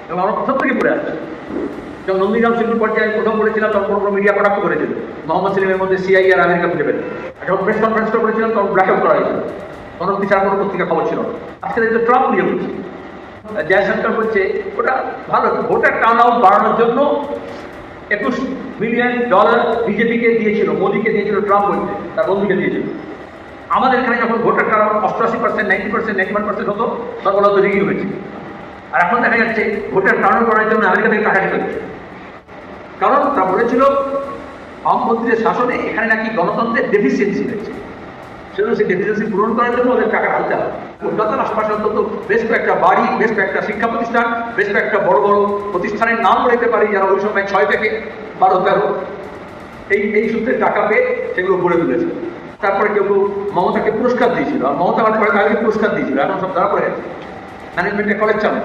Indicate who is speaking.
Speaker 1: এবং আমরা প্রথম থেকে পড়ে আসছি। যখন নন্দীগ্রাম শিল্পী পর্যায়ে প্রথম বলেছিলাম তখন কোনো মিডিয়া কটাক্ষ করেছিল, মোহাম্মদ সেলিমের মধ্যে সিআই আর আমেরিকা খুঁজে পেল। যখন প্রেস কনফারেন্সটা করেছিলাম তখন ব্ল্যাকআউট করা হয়েছিল, তখন ছাড়া কোনো পত্রিকা খবর ছিল না। আজকে তো ট্রাম্প নিয়ে বলছি, জয়শঙ্কর বলছে ওটা ভালো, ভোটার টার্ন আউট বাড়ানোর জন্য $21 মিলিয়ন বিজেপিকে দিয়েছিল, মোদীকে দিয়েছিল, ট্রাম্প বলছে তার বন্ধুকে দিয়েছিল। আমাদের এখানে যখন ভোটার টার্ন আউট 88%, 90%, 91% হতো, তখন বলা তো রিগিং হয়েছে। আর এখন দেখা যাচ্ছে ভোটার টার্ন আউট করার জন্য আমেরিকা থেকে টাকা দিতে হচ্ছে, কারণ তা বলেছিল বামপন্থীদের শাসনে এখানে নাকি গণতন্ত্রের ডেফিসিয়েন্সি রয়েছে, সেজন্য সেই ডেফিসিয়েন্সি পূরণ করার জন্য ওদের টাকা ঢালতে হবে। কলকাতার আশপাশে অন্তত বেশ কয়েকটা বাড়ি, বেশ কয়েকটা শিক্ষা প্রতিষ্ঠান, বেশ কয়েকটা বড় বড় প্রতিষ্ঠানের নাম বলতে পারি, যারা ওই সময় 6 থেকে 12-13 এই সূত্রে টাকা পেয়ে সেগুলো গড়ে তুলেছে। তারপরে কেউ কেউ মমতাকে পুরস্কার দিয়েছিল, আর মমতা পরে কাউকে পুরস্কার দিয়েছিল, এখন সব ধরা পড়ে গেছে, ম্যানেজমেন্টের কলেজ চালু।